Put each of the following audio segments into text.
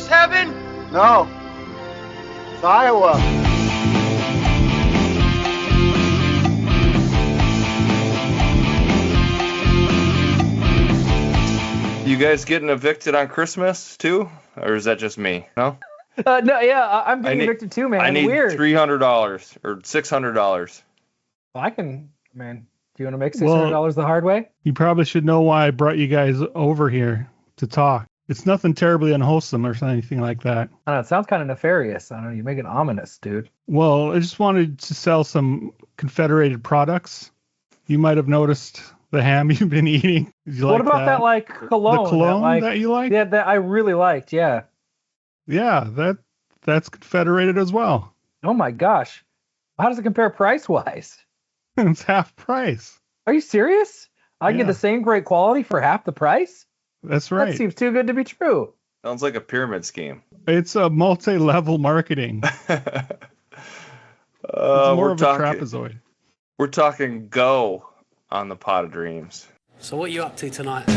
heaven? No. It's Iowa. You guys getting evicted on Christmas too? Or is that just me? No? No, yeah, I'm getting evicted too, man. I need Weird. $300 or $600. I can, man. Do you want to make $600 the hard way? You probably should know why I brought you guys over here to talk. It's nothing terribly unwholesome or anything like that. I don't know. It sounds kind of nefarious. I don't know. You make it ominous, dude. Well, I just wanted to sell some Confederated products. You might have noticed the ham you've been eating. What about that like cologne? The cologne that you like? Yeah, that I really liked. Yeah. Yeah, that's Confederated as well. Oh my gosh. How does it compare price wise? It's half price. Are you serious? I can get Yeah. the same great quality for half the price? That's right. That seems too good to be true. Sounds like a pyramid scheme. It's a multi-level marketing. It's more of a trapezoid. We're talking Go on the Pot of Dreams. So what are you up to tonight?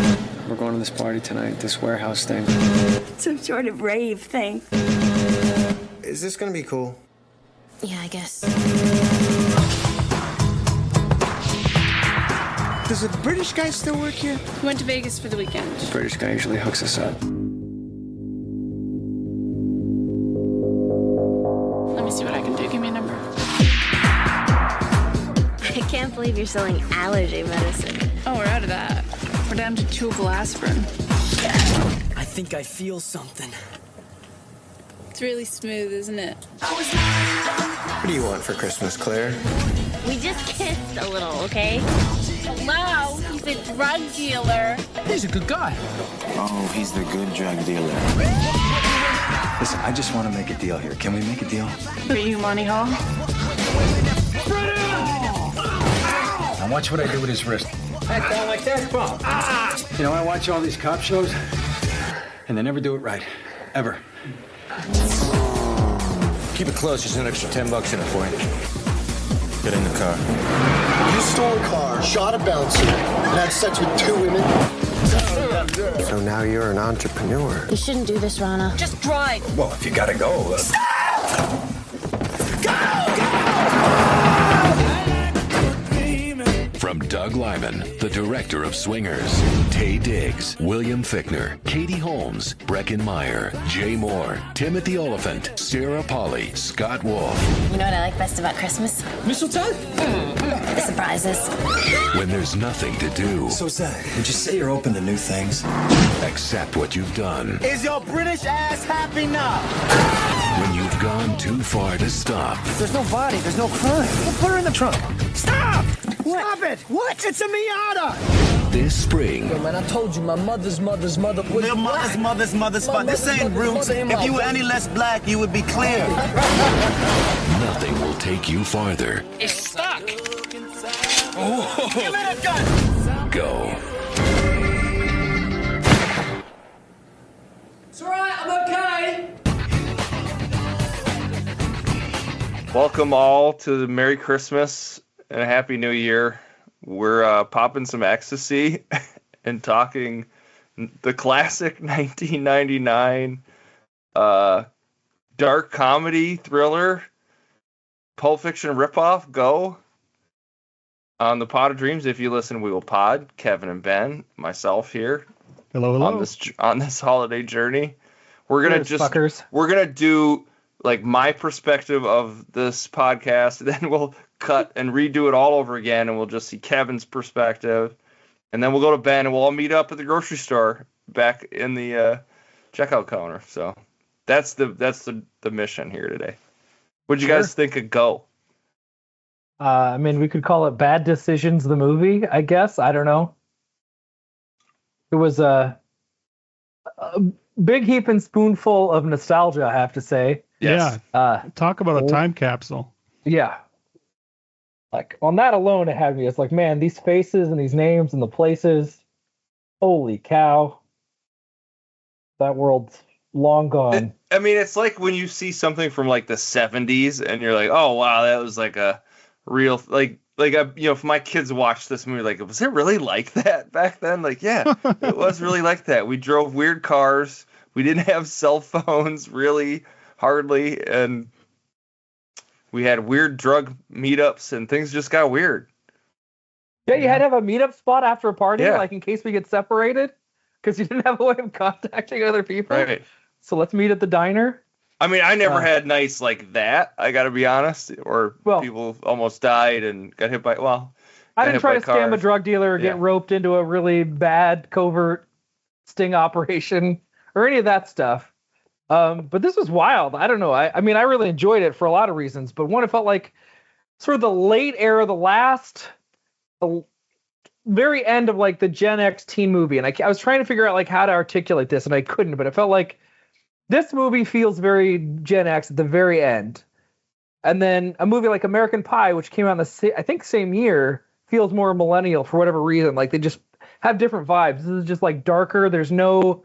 We're going to this party tonight, this warehouse thing. Some sort of rave thing. Is this gonna be cool? Yeah, I guess. Does the British guy still work here? We went to Vegas for the weekend. The British guy usually hooks us up. Let me see what I can do. Give me a number. I can't believe you're selling allergy medicine. Oh, we're out of that. We're down to chewable aspirin. I think I feel something. It's really smooth, isn't it? What do you want for Christmas, Claire? We just kissed a little, okay? Hello, he's a drug dealer. He's a good guy. Oh, he's the good drug dealer. Listen, I just want to make a deal here. Can we make a deal? Bring you money home? Now watch what I do with his wrist. Heck, down like that, bump. You know, I watch all these cop shows, and they never do it right. Ever. Keep it close. There's an extra $10 in it for you. Get in the car. You stole a car, shot a bouncer, and had sex with 2 women? So now you're an entrepreneur. You shouldn't do this, Rana. Just drive. Well, if you gotta go. From Doug Lyman, the director of Swingers, Taye Diggs, William Fichtner, Katie Holmes, Breckin Meyer, Jay Moore, Timothy Oliphant, Sarah Polly, Scott Wolf. You know what I like best about Christmas? Mistletoe? The surprises. When there's nothing to do So, Zach, would you say you're open to new things? except what you've done. Is your British ass happy now? When you've gone too far to stop. There's no body, there's no crime. We'll put her in the trunk. Stop! What? Stop it! What? It's a Miata! This spring, Man, I told you my mother's mother was Your mother's fun. This ain't roots. If you were any less black, you would be clear. nothing will take you farther. It's stuck. Give me that gun! Go. It's alright, I'm okay. Welcome all to the Merry Christmas and a Happy New Year. We're popping some ecstasy and talking the classic 1999 dark comedy thriller Pulp Fiction ripoff, Go, on the Pot of Dreams. If you listen, we will pod. Kevin and Ben, myself here. Hello. On this holiday journey. We're gonna do like my perspective of this podcast, then we'll cut and redo it all over again, and we'll just see Kevin's perspective, and then we'll go to Ben, and we'll all meet up at the grocery store back in the checkout counter. So that's the mission here today. What'd you guys think of Go? I mean, we could call it Bad Decisions, the movie, I guess. I don't know. It was a big heaping spoonful of nostalgia, I have to say. Yes. Yeah. Talk about a time capsule. Yeah. Like, on that alone, it had me. It's like, man, these faces and these names and the places. Holy cow. That world's long gone. I mean, it's like when you see something from like the 70s and you're like, oh, wow, that was like a real, if my kids watched this movie, like, was it really like that back then? Like, yeah, it was really like that. We drove weird cars, We didn't have cell phones really, hardly, and we had weird drug meetups, and things just got weird. Yeah, you had to have a meetup spot after a party, Yeah. like in case we get separated, because you didn't have a way of contacting other people. Right. So let's meet at the diner. I mean, I never had nights like that, I got to be honest, or people almost died and got hit by, I didn't try to scam a drug dealer or get roped into a really bad covert sting operation or any of that stuff. But this was wild. I don't know. I mean, I really enjoyed it for a lot of reasons, but one, it felt like sort of the late era, the very end of like the Gen X teen movie. And I was trying to figure out like how to articulate this, and I couldn't, but it felt like this movie feels very Gen X at the very end. And then a movie like American Pie, which came out in I think same year, feels more millennial for whatever reason. Like they just have different vibes. This is just like darker. There's no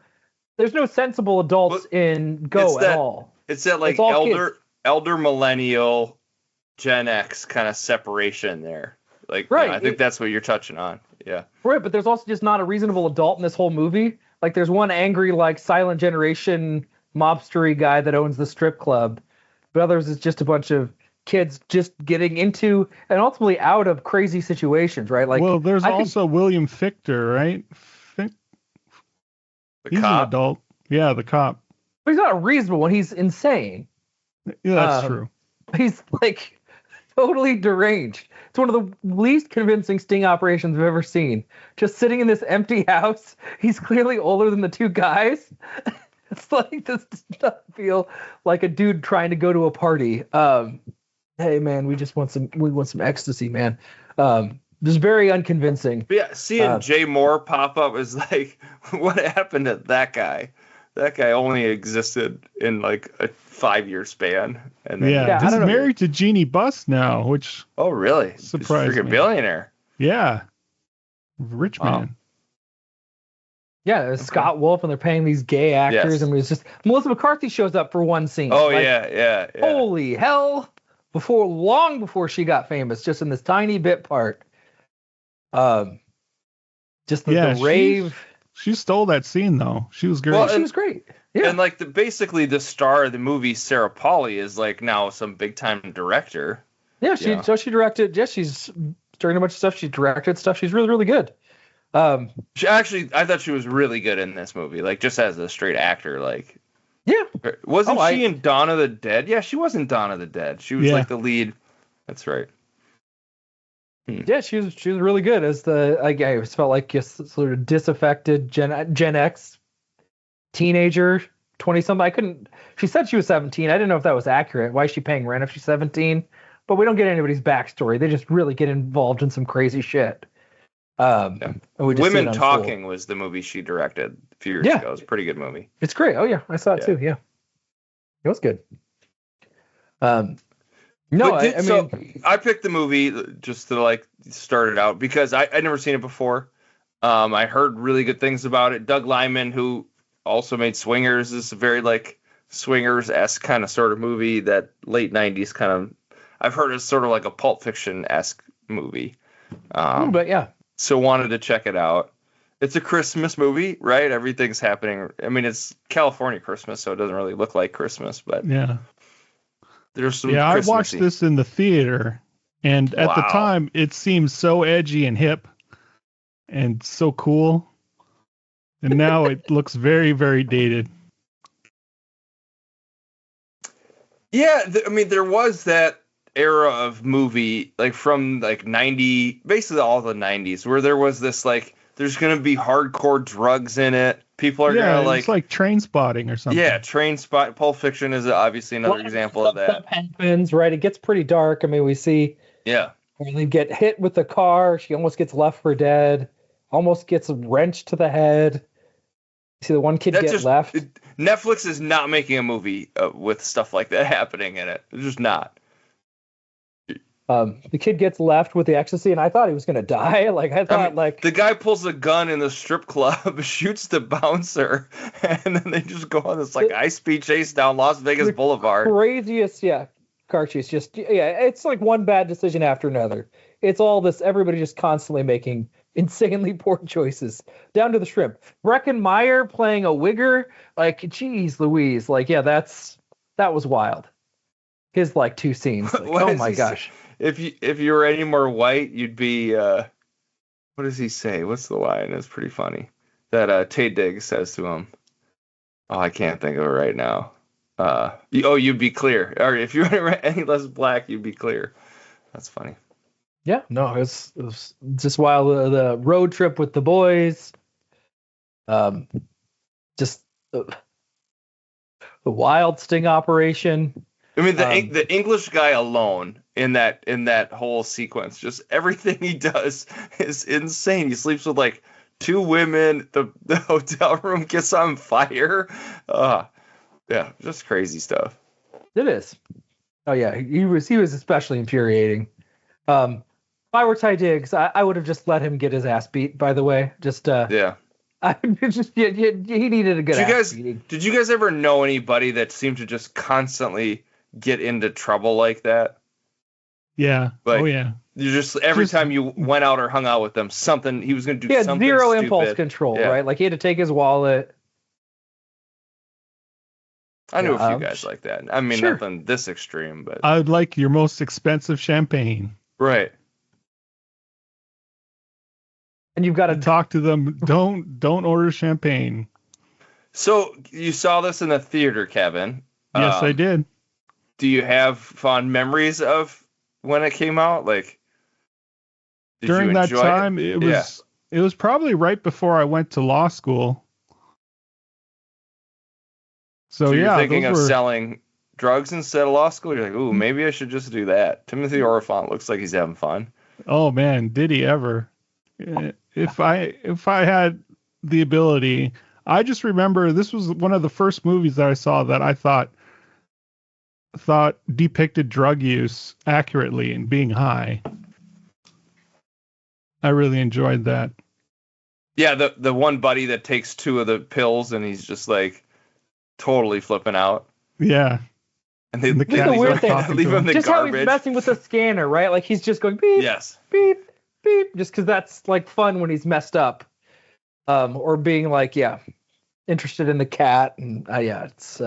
sensible adults in Go at all. It's that like elder millennial Gen X kind of separation there. Like, right. I think that's what you're touching on. Yeah. Right, but there's also just not a reasonable adult in this whole movie. Like there's one angry like silent generation mobstery guy that owns the strip club, but others is just a bunch of kids just getting into and ultimately out of crazy situations, right? Like, well, there's also William Fichtner, right? He's cop? an adult. Yeah, the cop. But he's not a reasonable one. He's insane. Yeah, that's true. He's like totally deranged. It's one of the least convincing sting operations I've ever seen. Just sitting in this empty house. He's clearly older than the two guys. It's like, this does not feel like a dude trying to go to a party. Hey man, we want some ecstasy, man. Just very unconvincing. But yeah, seeing Jay Moore pop up is like, what happened to that guy? That guy only existed in like a 5-year span. And then, he's married to Jeannie Buss now, which really surprised freaking me. Billionaire. Yeah, rich man. Yeah, it was Scott Wolf, and they're paying these gay actors, Yes. and it was just Melissa McCarthy shows up for one scene. Oh Like, yeah. Holy hell! Long before she got famous, just in this tiny bit part. Just the rave. She stole that scene though. She was great. Well, she was great. Yeah. And like basically the star of the movie, Sarah Polley, is like now some big time director. Yeah, she directed. Yeah, she's during a bunch of stuff. She directed stuff. She's really, really good. I thought she was really good in this movie, like just as a straight actor. Like, yeah, wasn't she in Dawn of the Dead? Yeah, she was in Dawn of the Dead. She was like the lead. That's right. Yeah, she was really good as the. I just felt like a sort of disaffected Gen X teenager, 20-something. She said she was 17. I didn't know if that was accurate. Why is she paying rent if she's 17? But we don't get anybody's backstory. They just really get involved in some crazy shit. And we just Women Talking was the movie she directed a few years ago. It was a pretty good movie. It's great. Oh yeah, I saw it too. Yeah, it was good. I picked the movie just to like start it out because I'd never seen it before. I heard really good things about it. Doug Liman, who also made Swingers, is a very like Swingers-esque kind of sort of movie that late 90s kind of. I've heard it's sort of like a Pulp Fiction-esque movie. But yeah. So wanted to check it out. It's a Christmas movie, right? Everything's happening. I mean, it's California Christmas, so it doesn't really look like Christmas, but yeah. There's some I watched this in the theater, and at the time, it seemed so edgy and hip and so cool. And now it looks very, very dated. Yeah, I mean, there was that era of movie, like from like 90, basically all the 90s, where there was this like, there's going to be hardcore drugs in it. People are going to like... it's like Train Spotting or something. Yeah, Train Spot. Pulp Fiction is obviously another example of that. Happens, right? It gets pretty dark. I mean, we see... Yeah. When they get hit with the car, she almost gets left for dead. Almost gets wrenched to the head. See the one kid get left. Netflix is not making a movie with stuff like that happening in it. It's just not. The kid gets left with the ecstasy, and I thought he was gonna die. Like I thought, the guy pulls a gun in the strip club, shoots the bouncer, and then they just go on this like high-speed chase down Las Vegas Boulevard. Craziest, car chase. Just it's like one bad decision after another. It's all this. Everybody just constantly making insanely poor choices, down to the shrimp. Breckin Meyer playing a wigger, like, geez Louise, like, yeah, that was wild. His like 2 scenes, like, oh my gosh. If you were any more white, you'd be. What does he say? What's the line? It's pretty funny. That Taye Diggs says to him. Oh, I can't think of it right now. You'd be clear. Or if you were any less black, you'd be clear. That's funny. Yeah, no, it was just wild. The road trip with the boys. Just the wild sting operation. I mean, the English guy alone in that whole sequence, just everything he does is insane. He sleeps with like 2 women. The hotel room gets on fire. Yeah, just crazy stuff. It is. Oh yeah, he was especially infuriating. If I were Taye Diggs, I would have just let him get his ass beat. By the way, yeah. He needed a good ass beating. Did you guys ever know anybody that seemed to just constantly get into trouble like that? Yeah. Like, oh yeah. You just every time you went out or hung out with them, he was going to do something. He had zero stupid. Impulse control, right? Like he had to take his wallet. I knew a few guys like that. I mean, nothing this extreme, but I'd like your most expensive champagne. Right. And you've got to talk to them. Don't order champagne. So you saw this in the theater, Kevin. Yes, I did. Do you have fond memories of when it came out? Like, during that time, it was probably right before I went to law school. So you're thinking of selling drugs instead of law school? You're like, ooh, maybe I should just do that. Timothy Olyphant looks like he's having fun. Oh man, did he ever? If I had the ability, I just remember this was one of the first movies that I saw that I thought depicted drug use accurately and being high. I really enjoyed that. Yeah, the one buddy that takes 2 of the pills and he's just like totally flipping out. Yeah. And they leave him the just garbage. How he's messing with the scanner, right? Like he's just going beep, beep, beep, just because that's like fun when he's messed up. Or being like, interested in the cat and it's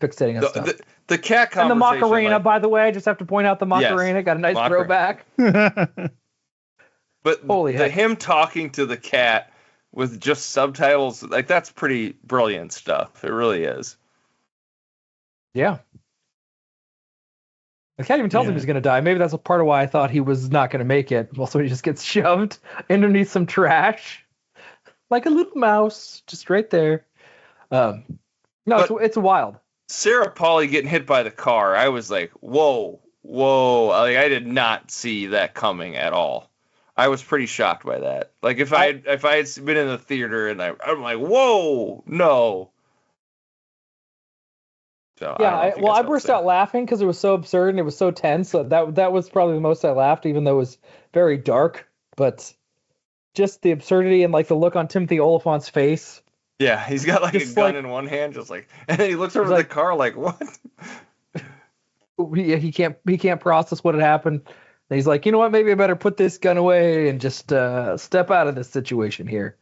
fixating on stuff. The cat conversation. And the Macarena, by the way, I just have to point out the Macarena got a nice throwback. But him talking to the cat with just subtitles, like that's pretty brilliant stuff. It really is. Yeah. The cat even tells him he's going to die. Maybe that's a part of why I thought he was not going to make it. Also, he just gets shoved underneath some trash. Like a little mouse, just right there. It's wild. Sarah Polley getting hit by the car, I was like, whoa. Like, I did not see that coming at all. I was pretty shocked by that. Like if I had been in the theater and I'm like, whoa, no. So I burst out laughing because it was so absurd and it was so tense. So that was probably the most I laughed, even though it was very dark. But just the absurdity and like the look on Timothy Olyphant's face. Yeah, he's got like a gun in one hand, just like, and then he looks over the car like, what? He can't process what had happened. And he's like, you know what? Maybe I better put this gun away and just step out of this situation here.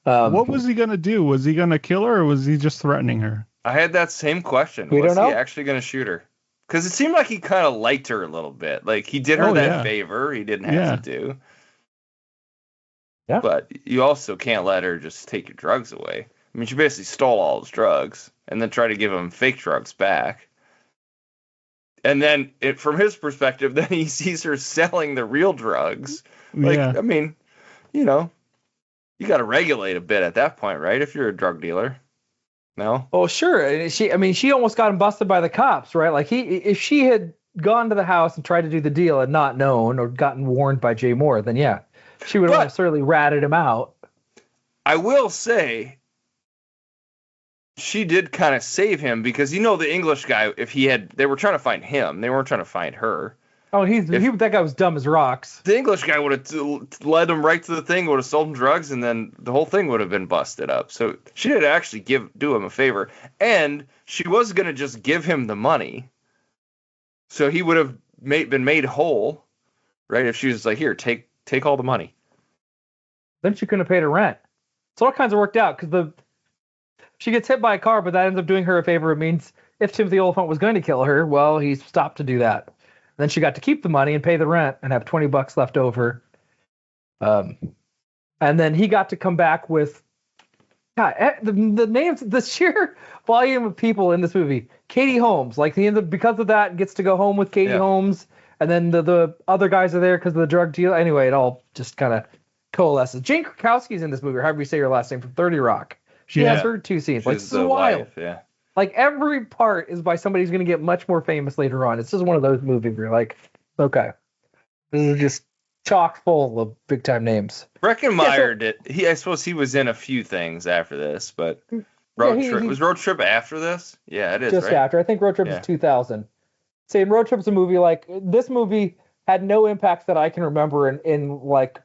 What was he going to do? Was he going to kill her or was he just threatening her? I had that same question. We don't know. Was he actually going to shoot her? Because it seemed like he kind of liked her a little bit. Like he did her that favor he didn't have to do. Yeah. But you also can't let her just take your drugs away. I mean, she basically stole all his drugs and then tried to give him fake drugs back. And then, from his perspective, then he sees her selling the real drugs. Like, I mean, you got to regulate a bit at that point, right? If you're a drug dealer. No? Oh, sure. She almost got him busted by the cops, right? Like, if she had gone to the house and tried to do the deal and not known or gotten warned by Jay Moore, then she would have necessarily ratted him out. I will say, she did kind of save him because the English guy, they were trying to find him, they weren't trying to find her. Oh, that guy was dumb as rocks. The English guy would have led him right to the thing, would have sold him drugs, and then the whole thing would have been busted up. So she did actually do him a favor, and she was going to just give him the money, so he would have been made whole, right? If she was like, here, take all the money. Then she couldn't have paid her rent. So all kinds of worked out because she gets hit by a car, but that ends up doing her a favor. It means if Timothy Olyphant was going to kill her, well, he stopped to do that. Then she got to keep the money and pay the rent and have $20 left over. And then he got to come back with God, the names, the sheer volume of people in this movie. Katie Holmes, like he ends up, because of that, gets to go home with Katie Holmes, and then the other guys are there because of the drug deal. Anyway, it all just kind of coalesces. Jane Krakowski's in this movie, or however you say her last name, from 30 Rock. She has her 2 scenes. Like, this is wild. Wife, Like, every part is by somebody who's going to get much more famous later on. It's just one of those movies where you're like, okay, this is just chock full of big time names. Breckin Meyer I suppose he was in a few things after this, but was Road Trip after this? Yeah, it is. Just after. I think Road Trip is 2000. Saying Road Trip's a movie like this movie had no impact that I can remember in like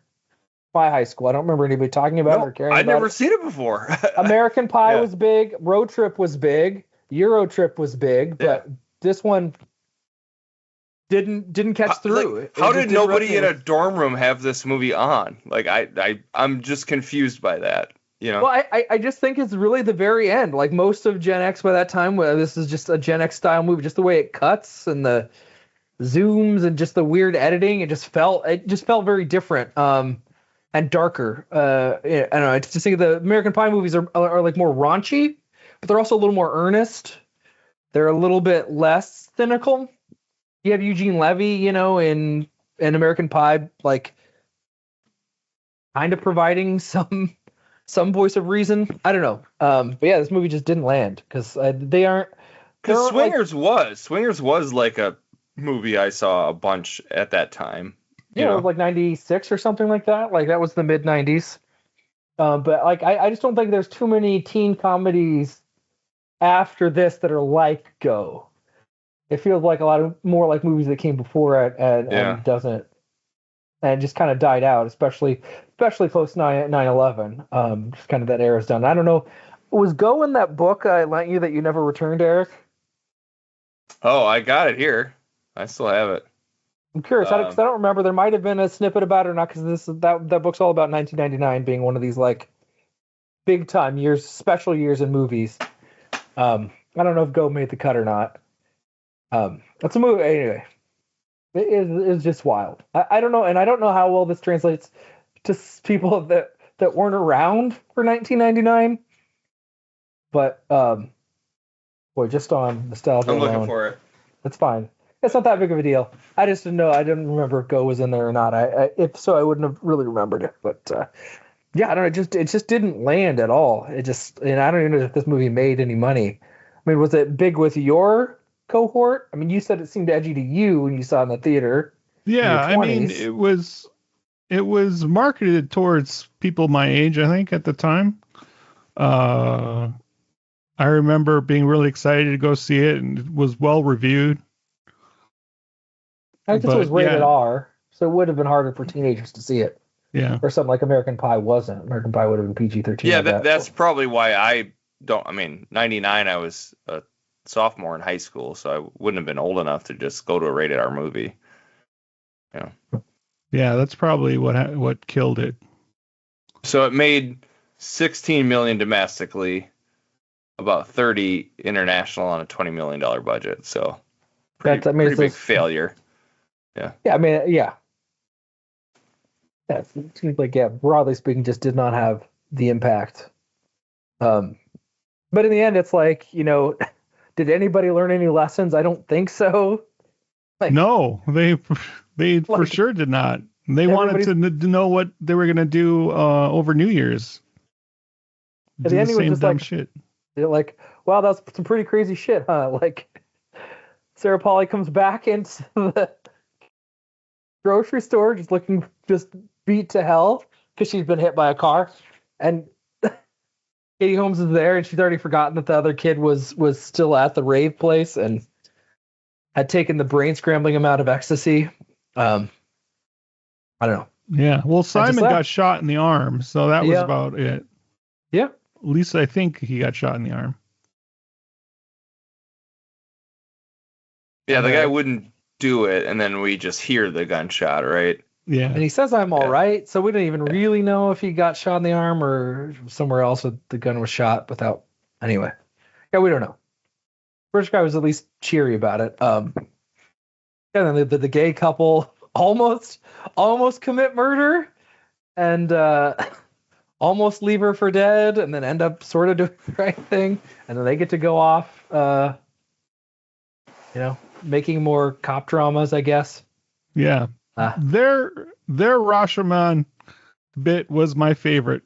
my high school. I don't remember anybody talking about it or caring about it. I'd never seen it before. American Pie was big. Road Trip was big. Euro Trip was big, but this one didn't catch through. Like, how did nobody in a dorm room have this movie on? Like I'm just confused by that. You know? Well, I just think it's really the very end. Like most of Gen X by that time, this is just a Gen X style movie. Just the way it cuts and the zooms and just the weird editing. It just felt very different. And darker. I don't know. I just think the American Pie movies are like more raunchy, but they're also a little more earnest. They're a little bit less cynical. You have Eugene Levy, in American Pie, like kind of providing some voice of reason. I don't know. But yeah, this movie just didn't land because they aren't. Because Swingers was like a movie I saw a bunch at that time. It was like 96 or something like that. Like that was the mid 90s. But like I just don't think there's too many teen comedies after this that are like Go. It feels like a lot of more like movies that came before it and doesn't, and just kind of died out, especially post 9/11. Just kind of that era's done. I don't know. Was Go in that book I lent you that you never returned, Eric? Oh, I got it here. I still have it. I'm curious, because I don't remember. There might have been a snippet about it or not, because that book's all about 1999 being one of these like big time years, special years in movies. I don't know if Go made the cut or not. That's a movie anyway. It is just wild. I don't know, and I don't know how well this translates to people that weren't around for 1999. But boy, just on nostalgia I'm alone, looking for it. That's fine. It's not that big of a deal. I just didn't know. I didn't remember if Go was in there or not. If so, I wouldn't have really remembered it. But yeah, I don't know. It just didn't land at all. And I don't even know if this movie made any money. I mean, was it big with your cohort? I mean, you said it seemed edgy to you when you saw it in the theater. Yeah, I mean, it was marketed towards people my age, I think, at the time. I remember being really excited to go see it, and it was well reviewed. I guess it was rated R, so it would have been harder for teenagers to see it. Yeah. Or something like American Pie wasn't. American Pie would have been PG-13. Yeah, that's probably why I don't. I mean, 99, I was a sophomore in high school, so I wouldn't have been old enough to just go to a rated R movie. Yeah. Yeah, that's probably what killed it. So it made $16 million domestically, about 30 international on a $20 million budget. So pretty big failure. Yeah. Yeah, I mean, yeah. It seems like, broadly speaking, just did not have the impact. But in the end, it's like, did anybody learn any lessons? I don't think so. Like, no, they for sure did not. They wanted to know what they were going to do over New Year's. Do the same dumb shit. They're like, wow, that's some pretty crazy shit, huh? Like, Sarah Polley comes back into the grocery store just beat to hell because she's been hit by a car, and Katie Holmes is there, and she's already forgotten that the other kid was still at the rave place and had taken the brain scrambling amount of ecstasy. I don't know. Yeah, well, Simon got shot in the arm, so that was about it. Yeah, at least I think he got shot in the arm. Yeah, the guy wouldn't do it, and then we just hear the gunshot, right? Yeah. And he says, I'm all right. So we don't even really know if he got shot in the arm or somewhere else the gun was shot without. Anyway. Yeah, we don't know. British guy was at least cheery about it. And then the gay couple almost commit murder and almost leave her for dead and then end up sort of doing the right thing. And then they get to go off, making more cop dramas, I guess. Yeah. Their Rashomon bit was my favorite.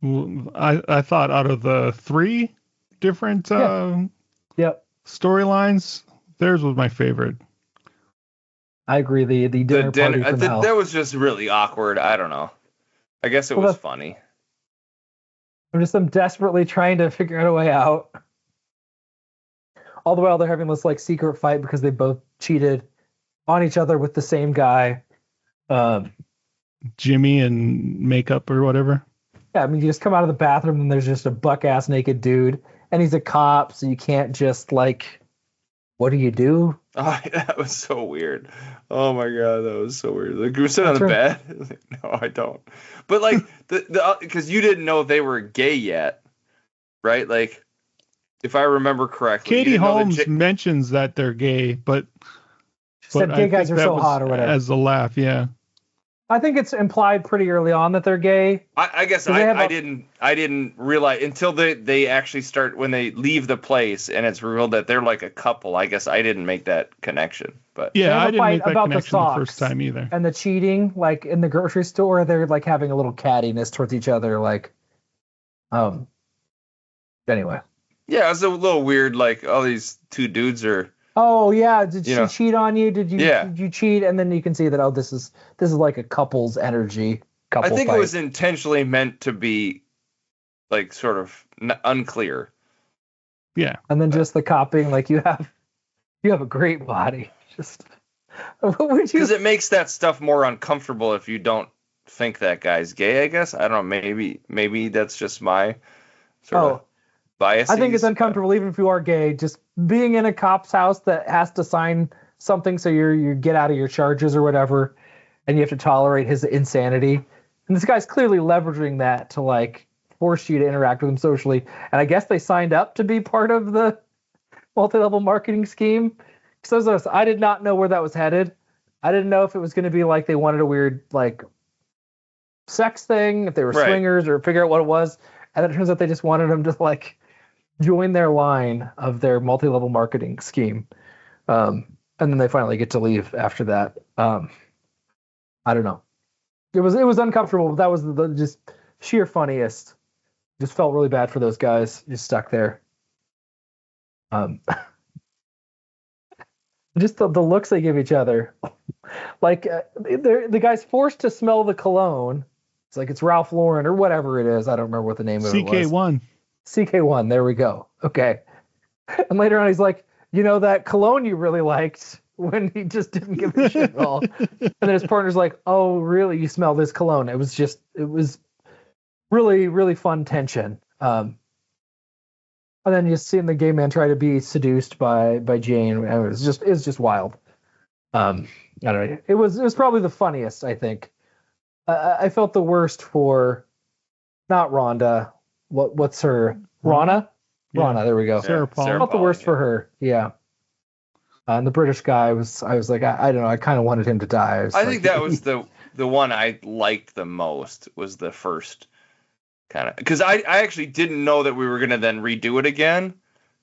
I thought out of the 3 different storylines, theirs was my favorite. I agree. The dinner party from hell. That was just really awkward. I don't know. I guess it was funny. I'm desperately trying to figure out a way out. All the while they're having this like secret fight because they both cheated on each other with the same guy. Jimmy and makeup or whatever. Yeah, I mean, you just come out of the bathroom and there's just a buck-ass naked dude, and he's a cop, so you can't just, like, what do you do? Oh, that was so weird. Oh, my God, that was so weird. Like, you were sitting on the bed? No, I don't. But, like, because you didn't know they were gay yet, right? Like, if I remember correctly. Katie Holmes mentions that they're gay, but... She said gay guys are so hot or whatever. As a laugh, yeah. I think it's implied pretty early on that they're gay. I guess I didn't realize until they actually start when they leave the place and it's revealed that they're like a couple. I guess I didn't make that connection. But yeah, I didn't make that connection the first time either. And the cheating, like in the grocery store, they're like having a little cattiness towards each other, like anyway. Yeah, it was a little weird, like all these 2 dudes are. Oh yeah, did she cheat on you? Did you cheat? And then you can see that this is like a couple's energy. I think it was intentionally meant to be like sort of unclear. Yeah. And then just the copying, like you have a great body. Just what would you? Because it makes that stuff more uncomfortable if you don't think that guy's gay. I guess I don't know. Maybe that's just my sort of bias. I think it's uncomfortable even if you are gay. Just being in a cop's house that has to sign something so you get out of your charges or whatever, and you have to tolerate his insanity. And this guy's clearly leveraging that to like force you to interact with him socially. And I guess they signed up to be part of the multi-level marketing scheme. So I did not know where that was headed. I didn't know if it was going to be like they wanted a weird like sex thing, if they were swingers, or figure out what it was. And it turns out they just wanted him to like join their line of their multi-level marketing scheme. And then they finally get to leave after that. I don't know. It was uncomfortable, but that was the just sheer funniest. Just felt really bad for those guys just stuck there. Just the looks they give each other. Like the guy's forced to smell the cologne. It's like it's Ralph Lauren or whatever it is. I don't remember what the name of it was. CK1. CK1, there we go. Okay. And later on he's like, that cologne you really liked, when he just didn't give a shit at all. And then his partner's like, oh, really? You smell this cologne? It was really, really fun tension. And then you seeing the gay man try to be seduced by Jane. It was just wild. I don't know. It was probably the funniest, I think. I felt the worst for not Rhonda. What's her? Rana? Yeah. Rana, there we go. Sarah Paul. I felt the worst for her. Yeah. And the British guy I was like, I don't know. I kind of wanted him to die. I think that was the one I liked the most, was the first kind of, because I actually didn't know that we were going to then redo it again.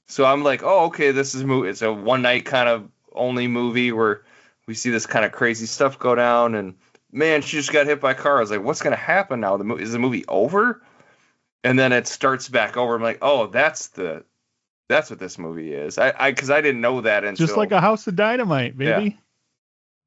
So I'm like, oh, okay, this is it's a one night kind of only movie where we see this kind of crazy stuff go down. And man, she just got hit by a car. I was like, what's going to happen now? Is the movie over? And then it starts back over. I'm like, oh, that's what this movie is. Because I didn't know that until just like a House of Dynamite, baby. Yeah.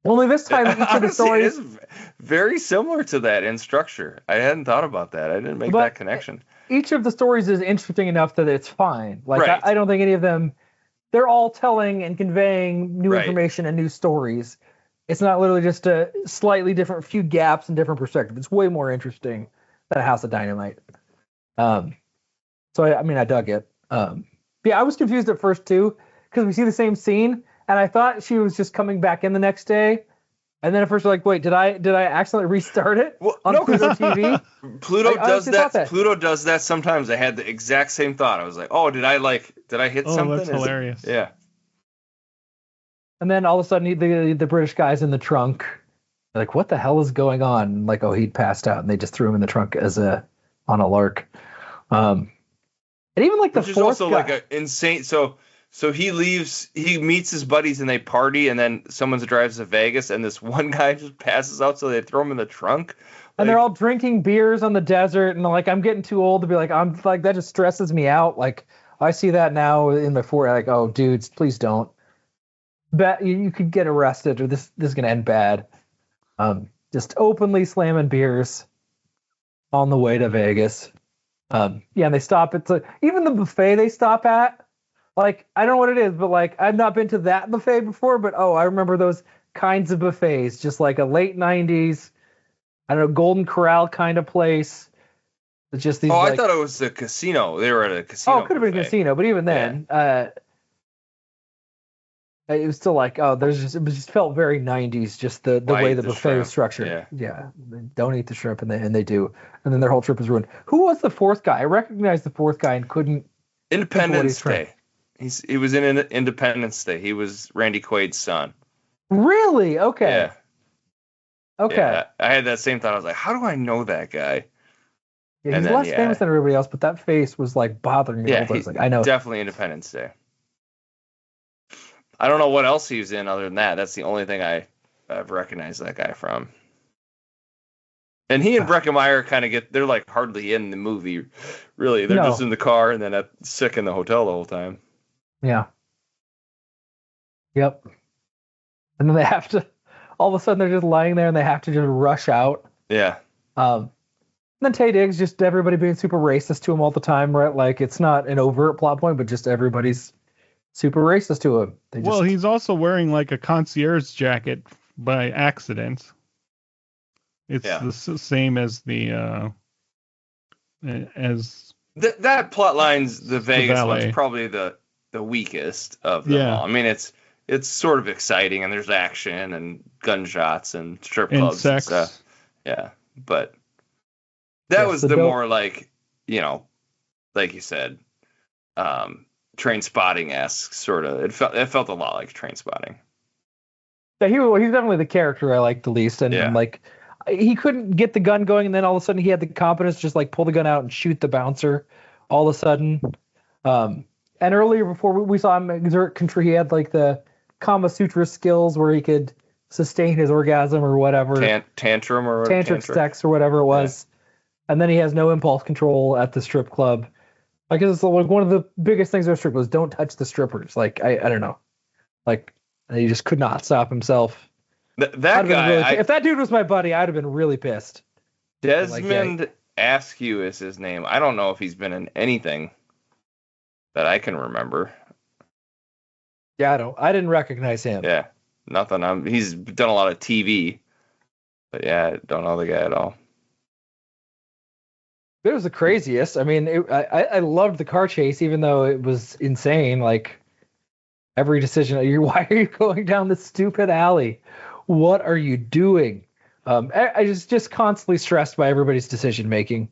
Only this time each of the stories it is very similar to that in structure. I hadn't thought about that. I didn't make that connection. Each of the stories is interesting enough that it's fine. Like I don't think any of them. They're all telling and conveying new information and new stories. It's not literally just a slightly different few gaps and different perspective. It's way more interesting than a House of Dynamite. So I dug it. Yeah, I was confused at first too, because we see the same scene, and I thought she was just coming back in the next day, And then at first we're like, wait, did I accidentally restart it on Pluto TV? Pluto does that. Pluto does that sometimes. I had the exact same thought. I was like, oh, did I hit something? That's hilarious. Yeah. And then all of a sudden the British guy's in the trunk. They're like, what the hell is going on? Like, oh, he'd passed out, and they just threw him in the trunk on a lark. And even like the Which is fourth also guy, like an insane. So he leaves, he meets his buddies and they party, and then someone drives to Vegas and this one guy just passes out, so they throw him in the trunk. And they're all drinking beers on the desert, and like, I'm getting too old to be like, I'm like, that just stresses me out. Like, I see that now in my forehead, like, oh, dudes, please don't. Bet you could get arrested, or this is gonna end bad. Just openly slamming beers on the way to Vegas. And they stop at even the buffet they stop at. Like, I don't know what it is, but like, I've not been to that buffet before, but I remember those kinds of buffets, just like a late 90s, I don't know, Golden Corral kind of place. It's just these. I thought it was the casino. They were at a casino. Oh, it could have been a casino, but even then, it was still like, it just felt very 90s, just the way the buffet was structured. Yeah. They don't eat the shrimp, and they do. And then their whole trip is ruined. Who was the fourth guy? I recognized the fourth guy and couldn't. Independence Day. He was in Independence Day. He was Randy Quaid's son. Really? Okay. Yeah. Okay. Yeah, I had that same thought. I was like, how do I know that guy? Yeah, he's less famous than everybody else, but that face was like bothering me. Yeah, I was like, I know. Definitely Independence Day. I don't know what else he was in other than that. That's the only thing I've recognized that guy from. And he and Breckin Meyer kind of they're like hardly in the movie, really. They're just in the car and then sick in the hotel the whole time. Yeah. Yep. And then they have to, all of a sudden they're just lying there and they have to just rush out. Yeah. And then Taye Diggs, just everybody being super racist to him all the time, right? Like, it's not an overt plot point, but just everybody's super racist to him. Well, he's also wearing like a concierge jacket by accident. It's the same as the that plot line's the Vegas one's probably the weakest of them all. I mean, it's sort of exciting and there's action and gunshots and strip clubs and stuff. Yeah, but that was the more like, like you said, Train Spotting-esque sort of. It felt a lot like Train Spotting. Yeah, he's definitely the character I like the least, and like, he couldn't get the gun going, and then all of a sudden he had the competence to just like pull the gun out and shoot the bouncer. All of a sudden, and earlier before we saw him exert control, he had like the Kama Sutra skills where he could sustain his orgasm or whatever, tantric sex or whatever it was, and then he has no impulse control at the strip club. Like, it's like one of the biggest things about strip was don't touch the strippers. Like, I don't know, like, he just could not stop himself. That guy, if that dude was my buddy, I'd have been really pissed. Desmond Askew is his name. I don't know if he's been in anything that I can remember. Yeah, I didn't recognize him. Yeah, nothing. He's done a lot of TV, but yeah, I don't know the guy at all. It was the craziest. I mean, I loved the car chase, even though it was insane. Like, every decision, why are you going down this stupid alley? What are you doing? I just constantly stressed by everybody's decision making.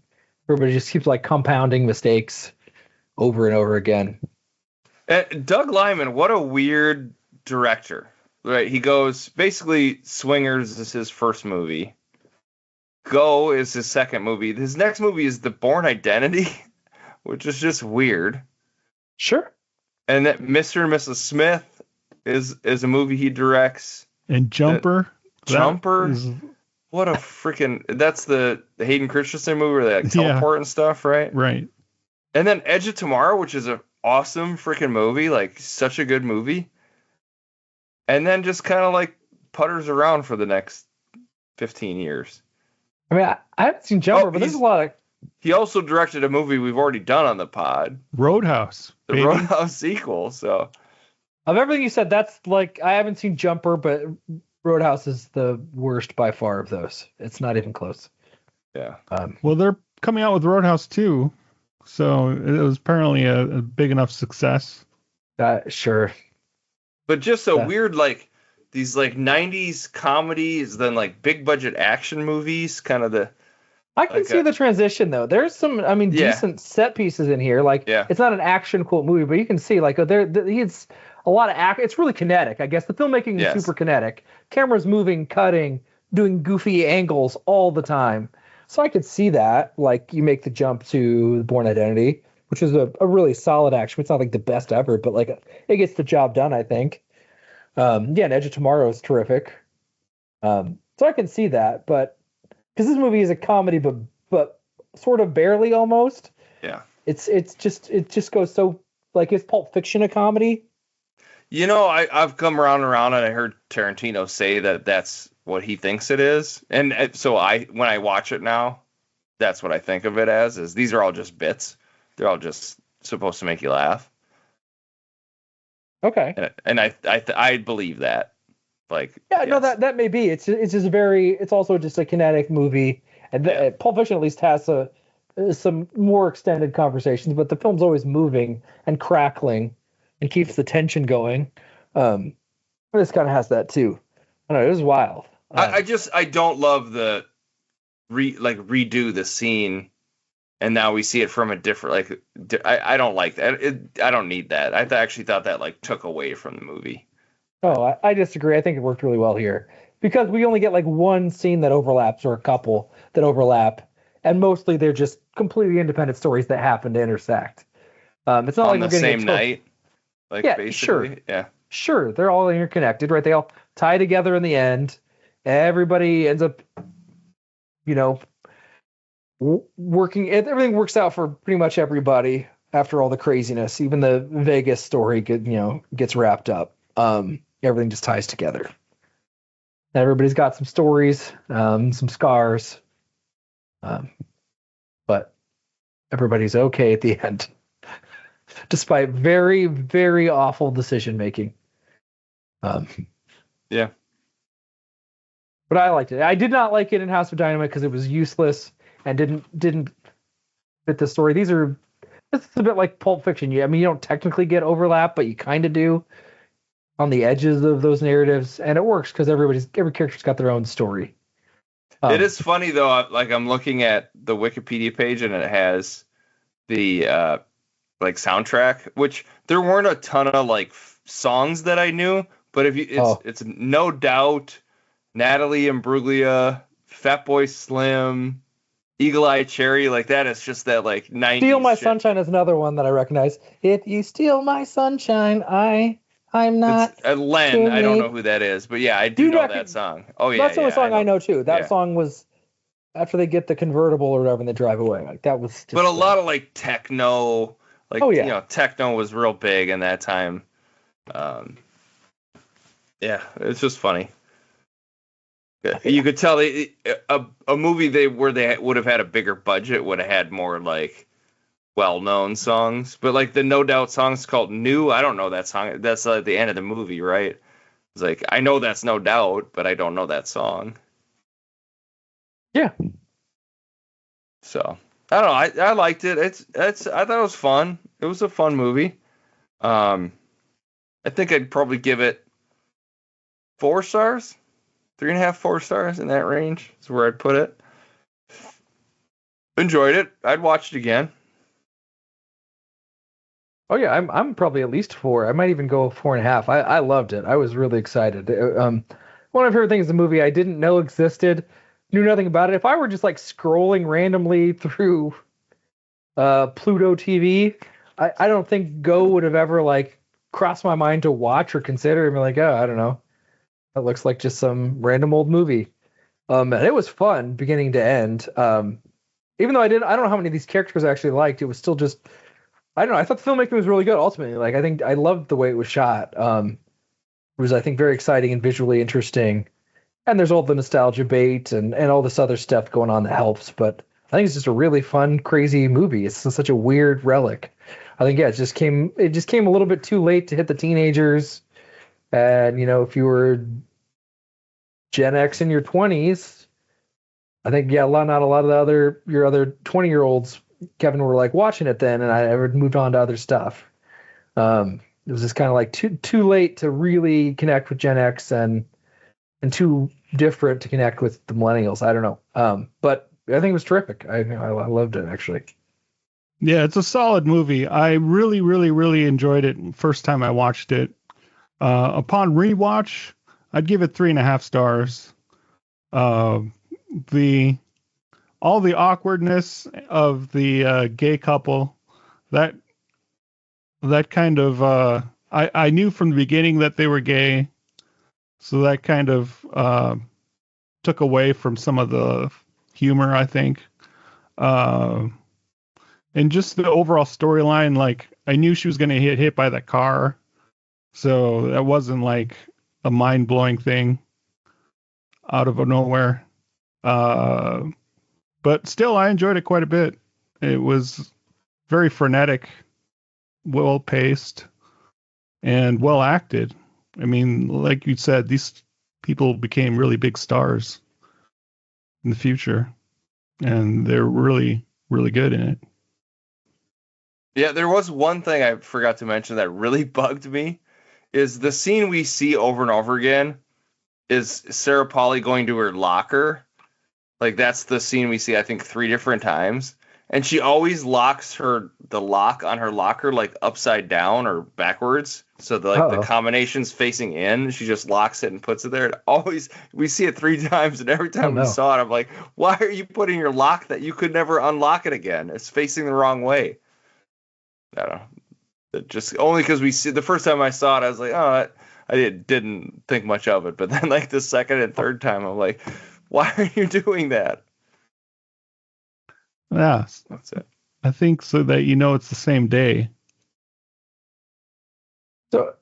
Everybody just keeps like compounding mistakes over and over again. Doug Liman, what a weird director, right? He goes, basically, Swingers is his first movie. Go is his second movie. His next movie is The Bourne Identity, which is just weird. Sure. And that Mr. and Mrs. Smith is a movie he directs. And Jumper. What a freaking... That's the Hayden Christensen movie where they like teleport and stuff, right? Right. And then Edge of Tomorrow, which is an awesome freaking movie, like such a good movie. And then just kind of like putters around for the next 15 years. I mean, I haven't seen Jumper, but there's a lot of... He also directed a movie we've already done on the pod. Roadhouse. The Roadhouse sequel, so... Of everything you said, that's like... I haven't seen Jumper, but Roadhouse is the worst by far of those. It's not even close. Yeah. Well, they're coming out with Roadhouse 2, so it was apparently a big enough success. Sure. But just a weird, like... these like 90s comedies, then like big budget action movies, kind of the. I can see the transition though. There's some, decent set pieces in here. Like, it's not an action quote movie, but you can see like it's a lot of It's really kinetic, I guess. The filmmaking is super kinetic. Camera's moving, cutting, doing goofy angles all the time. So I could see that. Like, you make the jump to Bourne Identity, which is a really solid action. It's not like the best ever, but like it gets the job done, I think. And Edge of Tomorrow is terrific. So I can see that, but. Because this movie is a comedy, but sort of barely almost. Yeah. It just goes so like, is Pulp Fiction a comedy? You know, I've come around and I heard Tarantino say that that's what he thinks it is, and so when I watch it now, that's what I think of it as. Is these are all just bits. They're all just supposed to make you laugh. Okay. And I believe that. Like, no, that may be. It's also just a kinetic movie, and Pulp Fiction at least has some more extended conversations, but the film's always moving and crackling and keeps the tension going. This kind of has that too. I don't know, it was wild. I don't love the redo the scene, and now we see it from a different I don't like that. I don't need that. I actually thought that like took away from the movie. Oh, I disagree. I think it worked really well here because we only get like one scene that overlaps or a couple that overlap, and mostly they're just completely independent stories that happen to intersect. It's not on like the same night. Like, basically, sure. They're all interconnected, right? They all tie together in the end. Everybody ends up, working. Everything works out for pretty much everybody after all the craziness. Even the Vegas story gets wrapped up. Everything just ties together. Everybody's got some stories, some scars, but everybody's okay at the end, despite very, very awful decision making. Yeah. But I liked it. I did not like it in House of Dynamite because it was useless and didn't fit the story. This is a bit like Pulp Fiction. You don't technically get overlap, but you kind of do on the edges of those narratives, and it works because every character's got their own story. It is funny though. Like, I'm looking at the Wikipedia page, and it has the soundtrack, which there weren't a ton of like songs that I knew, but it's No Doubt, Natalie Imbruglia, Fatboy Slim, Eagle Eye Cherry, like that. It's just that like 90s. Steal My Sunshine is another one that I recognize. If you steal my sunshine, I'm not. It's Len. I don't know who that is, but yeah, I do know that song. Oh yeah, that's the only song I know too. That song was after they get the convertible or whatever and they drive away. Like that was. Just, but a lot of like techno, techno was real big in that time. It's just funny. You could tell a movie where they would have had a bigger budget would have had more like well-known songs, but like the No Doubt song's called New. I don't know that song. That's at the end of the movie, right? It's like, I know that's No Doubt, but I don't know that song. Yeah. So I don't know. I liked it. I thought it was fun. It was a fun movie. I think I'd probably give it 4 stars, 3.5, 4 stars, in that range is where I'd put it. Enjoyed it. I'd watch it again. Oh yeah, I'm probably at least 4. I might even go 4.5. I loved it. I was really excited. One of my favorite things in the movie I didn't know existed, knew nothing about it. If I were just like scrolling randomly through Pluto TV, I don't think Go would have ever like crossed my mind to watch or consider and be like, oh, I don't know. That looks like just some random old movie. And it was fun beginning to end. Even though I don't know how many of these characters I actually liked, it was still just, I don't know. I thought the filmmaking was really good. Ultimately, like I think I loved the way it was shot. It was, I think, very exciting and visually interesting. And there's all the nostalgia bait and all this other stuff going on that helps. But I think it's just a really fun, crazy movie. It's such a weird relic. I think it just came a little bit too late to hit the teenagers. And if you were Gen X in your 20s, I think not a lot of your other 20-year-olds, Kevin, were like watching it then, and I moved on to other stuff. it was just kind of like too late to really connect with Gen X and too different to connect with the millennials. I don't know. But I think it was terrific. I loved it, actually. Yeah, it's a solid movie. I really, really, really enjoyed it first time I watched it. Upon rewatch, I'd give it 3.5 stars. All the awkwardness of the gay couple, that kind of I knew from the beginning that they were gay, so that kind of took away from some of the humor, I think. And just the overall storyline, like I knew she was going to get hit by that car, so that wasn't like a mind-blowing thing out of nowhere. But still, I enjoyed it quite a bit. It was very frenetic, well-paced, and well-acted. I mean, like you said, these people became really big stars in the future, and they're really, really good in it. Yeah, there was one thing I forgot to mention that really bugged me, is the scene we see over and over again is Sarah Polley going to her locker. Like, that's the scene we see, I think, 3 different times. And she always locks the lock on her locker, like, upside down or backwards. So, the combination's facing in. She just locks it and puts it there. We see it 3 times, and every time we saw it, I'm like, why are you putting your lock that you could never unlock it again? It's facing the wrong way. I don't know. Just only because we see the first time I saw it, I was like, oh, I didn't think much of it. But then, like, the second and third time, I'm like, why are you doing that? Yeah, that's it. I think so that it's the same day. So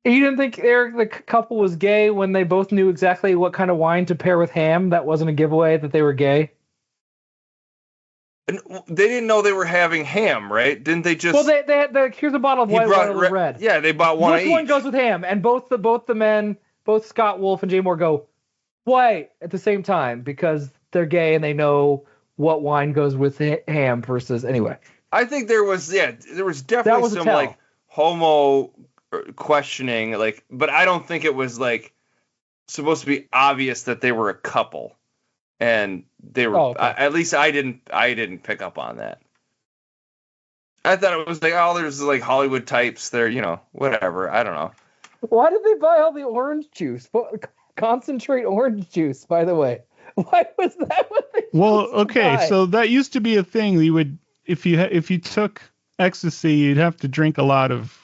you didn't think the couple was gay when they both knew exactly what kind of wine to pair with ham? That wasn't a giveaway that they were gay? And they didn't know they were having ham, right? Didn't they just? Well, they had here's a bottle of white, one of red. Yeah, they bought one. Which one goes with ham? And both the men, both Scott Wolf and Jay Moore, go white at the same time because they're gay and they know what wine goes with ham versus anyway. I think there was definitely some like homo questioning, like, but I don't think it was like supposed to be obvious that they were a couple. And they were, at least I didn't pick up on that. I thought it was like, oh, there's like Hollywood types. They're, whatever. I don't know. Why did they buy all the orange juice? Concentrate orange juice, by the way. Why was that what they? Well, okay, so that used to be a thing. You would, if you took ecstasy, you'd have to drink a lot of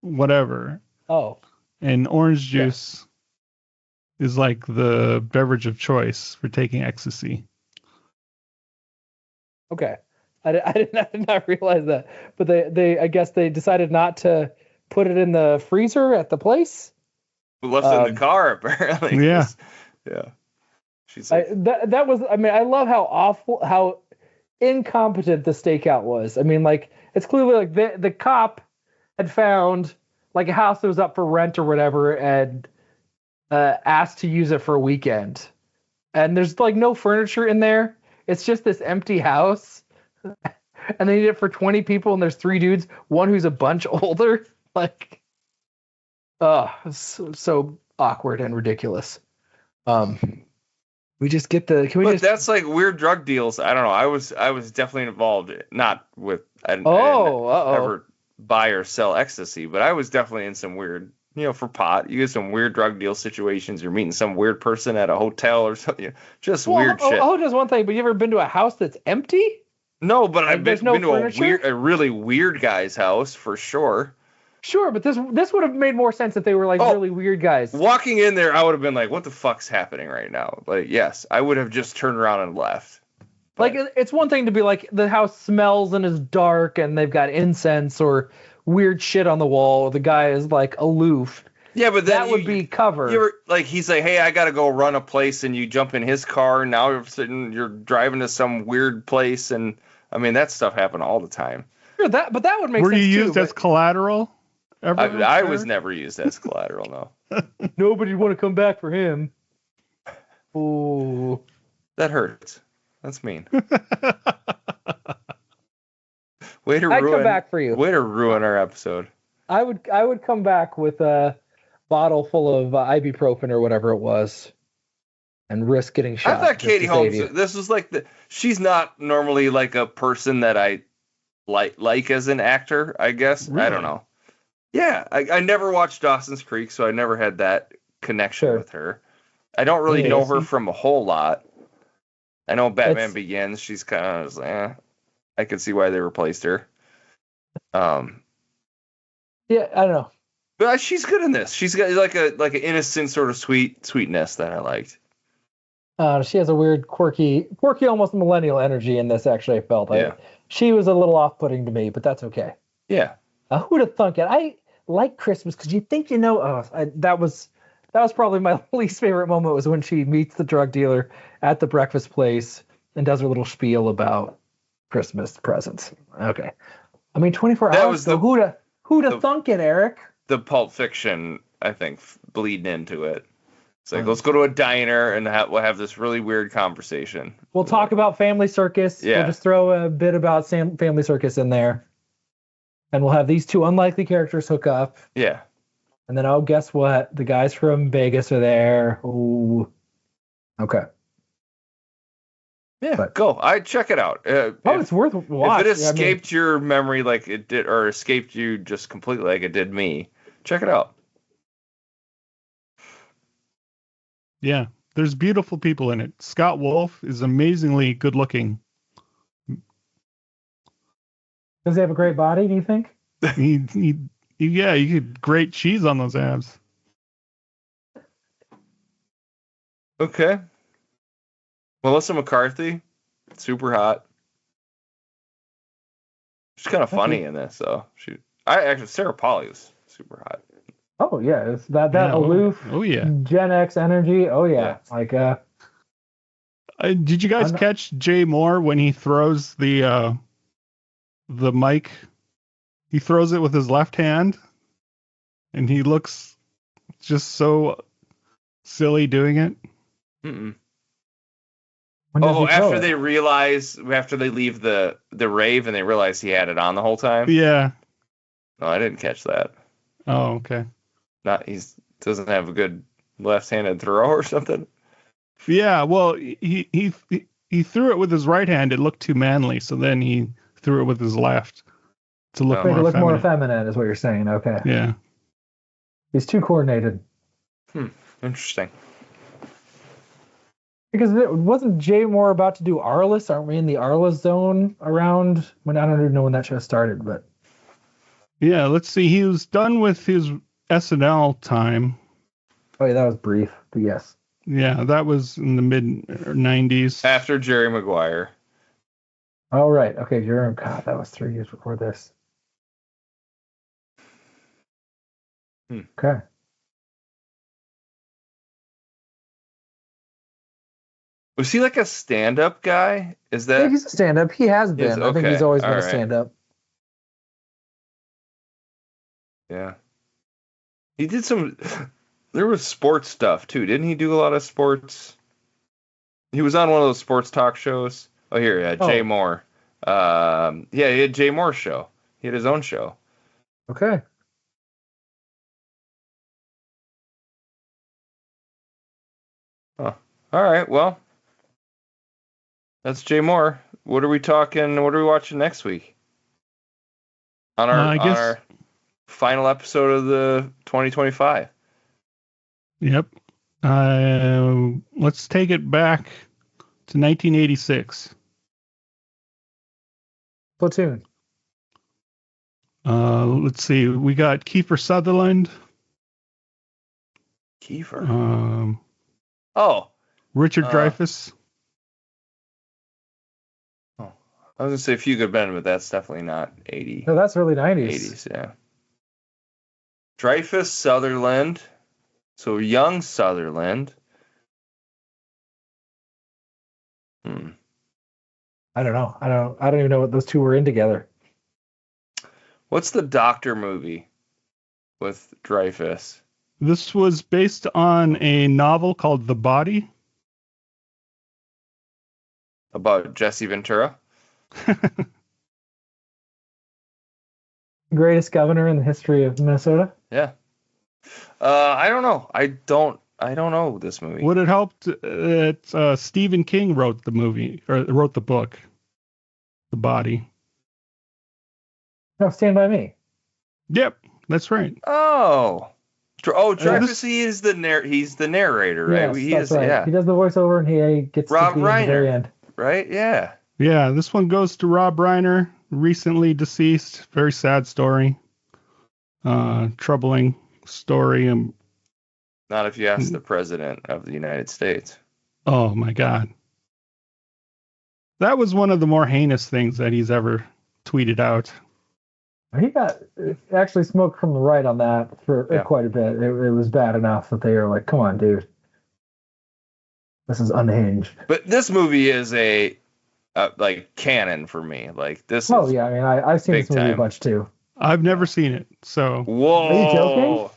whatever. Oh. And orange juice. Yeah. Is like the beverage of choice for taking ecstasy. Okay, I did not realize that, but they I guess they decided not to put it in the freezer at the place. We left it in the car apparently. Yeah, yeah. She's like, that was. I mean, I love how incompetent the stakeout was. I mean, like it's clearly like the cop had found like a house that was up for rent or whatever, and asked to use it for a weekend, and there's like no furniture in there. It's just this empty house, and they need it for 20 people, and there's 3 dudes, one who's a bunch older. Like, so awkward and ridiculous. We just get the. That's like weird drug deals. I don't know. I was definitely involved. Not with. I didn't ever buy or sell ecstasy, but I was definitely in some weird. For pot, you get some weird drug deal situations. You're meeting some weird person at a hotel or something. Just weird shit. Oh, just one thing. But you ever been to a house that's empty? No, but I've been to a really weird guy's house for sure. Sure, but this would have made more sense if they were like really weird guys. Walking in there, I would have been like, "What the fuck's happening right now?" Like, yes, I would have just turned around and left. But, like, it's one thing to be like the house smells and is dark and they've got incense or weird shit on the wall, or the guy is like aloof. Yeah, but then that would be covered. He's like, hey, I got to go run a place, and you jump in his car, and now you're driving to some weird place, and I mean that stuff happened all the time. Sure, but that would make sense. Were you used as collateral? I was never used as collateral. No. Nobody'd want to come back for him. Oh, that hurts. That's mean. Way to ruin. I'd come back for you. Way to ruin our episode. I would come back with a bottle full of ibuprofen or whatever it was, and risk getting shot. I thought Katie Holmes. This was like she's not normally like a person that I like as an actor. I guess really? I don't know. Yeah, I never watched Dawson's Creek, so I never had that connection with her. I don't really know her from a whole lot. I know Batman Begins. She's kind of I can see why they replaced her. Yeah, I don't know. But she's good in this. She's got like an innocent sort of sweetness that I liked. She has a weird, quirky, almost millennial energy in this. Actually, I felt she was a little off-putting to me, but that's okay. Yeah. Who'd have thunk it? I like Christmas because you think that was probably my least favorite moment was when she meets the drug dealer at the breakfast place and does her little spiel about Christmas presents. Okay. I mean, 24 hours ago, who'd have thunk it, Eric? The Pulp Fiction, I think, bleeding into it. It's like, let's go to a diner and we'll have this really weird conversation. We'll talk about Family Circus. Yeah. We'll just throw a bit about Family Circus in there. And we'll have these two unlikely characters hook up. Yeah. And then, guess what? The guys from Vegas are there. Ooh. Okay. Yeah, go. Check it out. It's worth watching. If it escaped your memory like it did, or escaped you just completely like it did me, check it out. Yeah, there's beautiful people in it. Scott Wolf is amazingly good looking. Does he have a great body, do you think? Yeah, you could grate cheese on those abs. Okay. Melissa McCarthy, super hot. She's kind of funny in this, though. Sarah Polley was super hot. Oh yeah, it's that aloof. Oh yeah, Gen X energy. Oh yeah, like did you guys catch Jay Moore when he throws the mic? He throws it with his left hand, and he looks just so silly doing it. Mm-mm. After they leave the rave and they realize he had it on the whole time? Yeah. No, I didn't catch that. Oh, okay. He doesn't have a good left-handed throw or something? Yeah, well, he threw it with his right hand. It looked too manly, so then he threw it with his left to look more feminine, is what you're saying. Okay. Yeah. He's too coordinated. Interesting. Because wasn't Jay Moore about to do Arliss? Aren't we in the Arliss zone around when I don't even know when that show started, but yeah, let's see. He was done with his SNL time. Oh yeah, that was brief, but yes. Yeah, that was in the mid 90s. After Jerry Maguire. Oh right. Okay, Jerry. God, that was 3 years before this. Okay. Was he like a stand-up guy? Is that? Yeah, he's a stand-up. He has been. I think he's always been a stand-up. Yeah. He did some. There was sports stuff too. Didn't he do a lot of sports? He was on one of those sports talk shows. Oh, here, Jay Moore. He had Jay Moore's show. He had his own show. Okay. Oh, all right. Well, that's Jay Moore. What are we talking? What are we watching next week? On our final episode of the 2025. Yep. Let's take it back to 1986. Platoon. Let's see. We got Kiefer Sutherland. Kiefer. Richard Dreyfuss. I was gonna say Few Good Men, but that's definitely not 80. No, that's early 90s. 80s, yeah. Dreyfuss, Sutherland. So young Sutherland. I don't know. I don't even know what those two were in together. What's the Doctor movie with Dreyfuss? This was based on a novel called The Body. About Jesse Ventura? Greatest governor in the history of Minnesota. Yeah. I don't know. I don't know this movie. Would it help that Stephen King wrote the movie or wrote the book, The Body? No, Stand By Me. Yep, that's right. Travis, he's the narrator, right? Yes, that's right. Yeah. He does the voiceover and he gets Rob to be Reiner, at the very end. Right? Yeah. Yeah, this one goes to Rob Reiner, recently deceased. Very sad story. Troubling story. Not if you ask the president of the United States. Oh my God. That was one of the more heinous things that he's ever tweeted out. He got actually smoked from the right on that for quite a bit. It was bad enough that they were like, come on, dude. This is unhinged. But this movie is a like canon for me. Like this. Oh yeah, I mean, I've seen this movie a bunch too. I've never seen it, so. Whoa. Are you joking?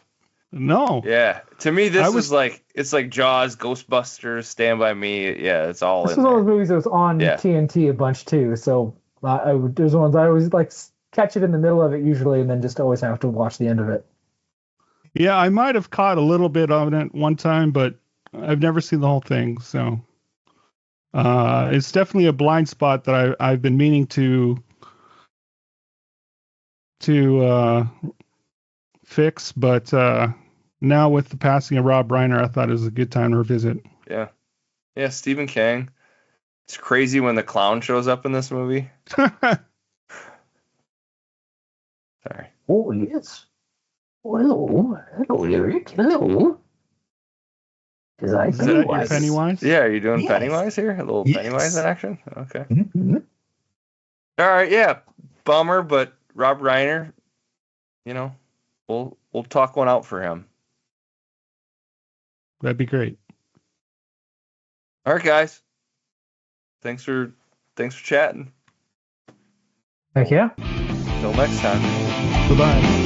No. Yeah. To me, this is like it's like Jaws, Ghostbusters, Stand By Me. Yeah, it's all. This was one of those movies that was on TNT a bunch too. So there's ones I always like catch it in the middle of it usually, and then just always have to watch the end of it. Yeah, I might have caught a little bit of it one time, but I've never seen the whole thing. So it's definitely a blind spot that I've been meaning to fix, but now with the passing of Rob Reiner, I thought it was a good time to revisit. Yeah. Yeah, Stephen King. It's crazy when the clown shows up in this movie. Sorry. Oh, yes. Hello, Eric. Hello. Is that Pennywise? Yeah, are you doing Pennywise here? A little Pennywise action? Okay. Mm-hmm. All right, yeah. Bummer, but Rob Reiner, we'll talk one out for him. That'd be great. All right, guys. Thanks for chatting. Heck yeah. Until next time. Goodbye.